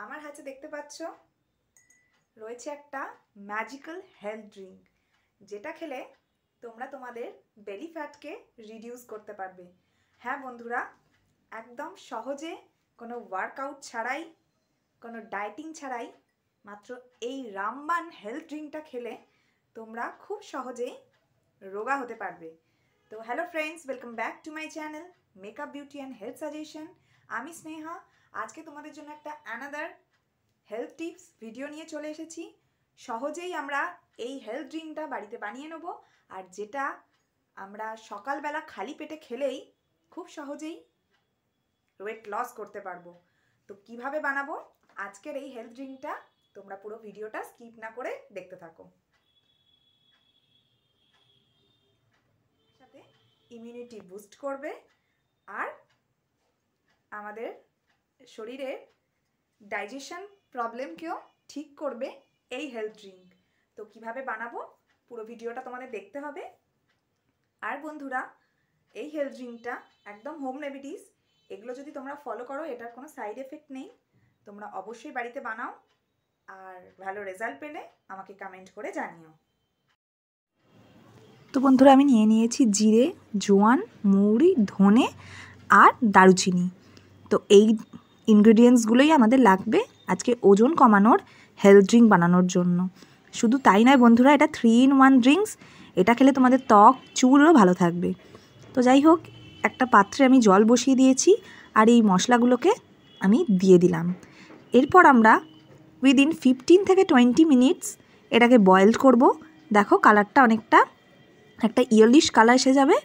আমার হাতে দেখতে পাচ্ছ রয়েছে একটা ম্যাজিক্যাল হেলথ ড্রিঙ্ক, যেটা খেলে তোমরা তোমাদের বেলি ফ্যাটকে রিডিউস করতে পারবে। হ্যাঁ বন্ধুরা, একদম সহজে কোনো ওয়ার্কআউট ছাড়াই, কোনো ডায়েটিং ছাড়াই মাত্র এই রামবান হেলথ ড্রিঙ্কটা খেলে তোমরা খুব সহজেই রোগা হতে পারবে। তো hello friends, welcome back to my channel makeup beauty and health suggestion. আমি স্নেহা। আজকে তোমাদের জন্য একটা অ্যানাদার হেলথ টিপস ভিডিও নিয়ে চলে এসেছি। সহজেই আমরা এই হেলথ ড্রিঙ্কটা বাড়িতে বানিয়ে নেব, আর যেটা আমরা সকালবেলা খালি পেটে খেলেই খুব সহজেই ওয়েট লস করতে পারবো। তো কিভাবে বানাবো আজকের এই হেলথ ড্রিঙ্কটা, তোমরা পুরো ভিডিওটা স্কিপ না করে দেখতে থাকো। সাথে ইমিউনিটি বুস্ট করবে আর আমাদের শরীরের ডাইজেশন প্রবলেমকেও ঠিক করবে এই হেলথ ড্রিঙ্ক। তো কিভাবে বানাবো পুরো ভিডিওটা তোমাদের দেখতে হবে। আর বন্ধুরা, এই হেলথ ড্রিঙ্কটা একদম হোম রেমেডিস, এগুলো যদি তোমরা ফলো করো এটার কোনো সাইড এফেক্ট নেই। তোমরা অবশ্যই বাড়িতে বানাও আর ভালো রেজাল্ট পেলে আমাকে কমেন্ট করে জানিও। তো বন্ধুরা, আমি নিয়ে নিয়েছি জিরে, জোয়ান, মৌরি, ধনে আর দারুচিনি। তো এই ইনগ্রেডিয়েন্টসগুলোই আমাদের লাগবে আজকে ওজন কমানোর হেলথ ড্রিঙ্ক বানানোর জন্য। শুধু তাই নয় বন্ধুরা, এটা 3-in-1 ড্রিঙ্কস। এটা খেলে তোমাদের ত্বক, চুলও ভালো থাকবে। তো যাই হোক, একটা পাত্রে আমি জল বসিয়ে দিয়েছি আর এই মশলাগুলোকে আমি দিয়ে দিলাম। এরপর আমরা উইদিন 15 থেকে 20 মিনিটস এটাকে বয়েলড করব। দেখো কালারটা অনেকটা একটা ইয়েলিশ কালার এসে যাবে,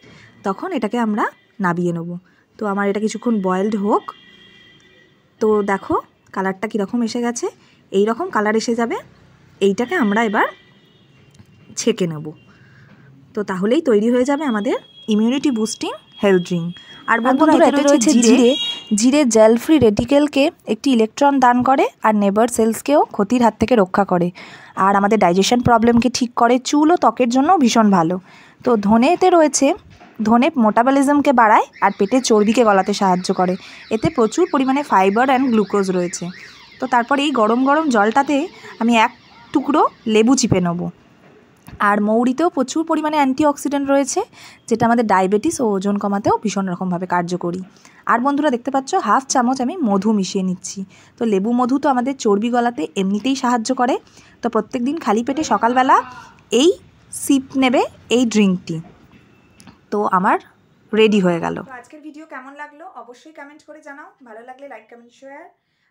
তখন এটাকে আমরা নাবিয়ে নেব। তো আমার এটা কিছুক্ষণ বয়েলড হোক। তো দেখো কালারটা কীরকম এসে গেছে, এই রকম কালার এসে যাবে। এইটাকে আমরা এবার ছেঁকে নেব। তো তাহলেই তৈরি হয়ে যাবে আমাদের ইমিউনিটি বুস্টিং হেলথ ড্রিঙ্ক। আর বন্ধুরা, এতে রয়েছে জিরে। জিরে জেল ফ্রি রেডিকেলকে একটি ইলেকট্রন দান করে আর নেবার সেলসকেও ক্ষতির হাত থেকে রক্ষা করে, আর আমাদের ডাইজেশন প্রবলেমকে ঠিক করে, চুল ও ত্বকের জন্য ভীষণ ভালো। তো ধনেতে রয়েছে, ধনে মেটাবলিজমকে বাড়ায় আর পেটের চর্বিকে গলাতে সাহায্য করে। এতে প্রচুর পরিমাণে ফাইবার অ্যান্ড গ্লুকোজ রয়েছে। তো তারপর এই গরম গরম জলটাতে আমি এক টুকরো লেবু চিপে নেব। আর মৌরিতেও প্রচুর পরিমাণে অ্যান্টিঅক্সিডেন্ট রয়েছে, যেটা আমাদের ডায়াবেটিস ও ওজন কমাতেও ভীষণ রকমভাবে কার্যকরী। আর বন্ধুরা দেখতে পাচ্ছ, হাফ চামচ আমি মধু মিশিয়ে নিচ্ছি। তো লেবু মধু তো আমাদের চর্বি গলাতে এমনিতেই সাহায্য করে। তো প্রত্যেক দিন খালি পেটে সকালবেলা এই সিপ নেবে এই ড্রিঙ্কটি। তো আমার রেডি হয়ে গেল। তো আজকের ভিডিও কেমন লাগলো অবশ্যই কমেন্ট করে জানাও। ভালো লাগলে লাইক, কমেন্ট, শেয়ার,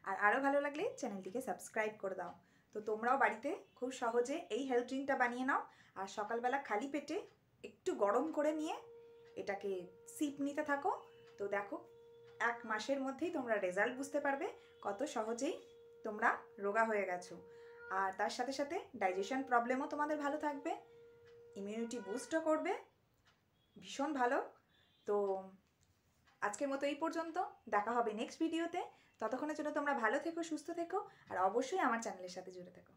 আর আরও ভালো লাগলে চ্যানেলটিকে সাবস্ক্রাইব করে দাও। তো তোমরাও বাড়িতে খুব সহজে এই হেলথ ড্রিঙ্কটা বানিয়ে নাও, আর সকালবেলা খালি পেটে একটু গরম করে নিয়ে এটাকে সিপ নিতে থাকো। তো দেখো 1 মাসের মধ্যেই তোমরা রেজাল্ট বুঝতে পারবে কত সহজেই তোমরা রোগা হয়ে গেছো। আর তার সাথে সাথে ডাইজেশন প্রবলেমও তোমাদের ভালো থাকবে, ইমিউনিটি বুস্টও করবে, ভীষণ ভালো। তো আজকের মতো এই পর্যন্ত, দেখা হবে নেক্সট ভিডিওতে। ততক্ষণের জন্য তোমরা ভালো থেকো, সুস্থ থেকো, আর অবশ্যই আমার চ্যানেলের সাথে জুড়ে থেকো।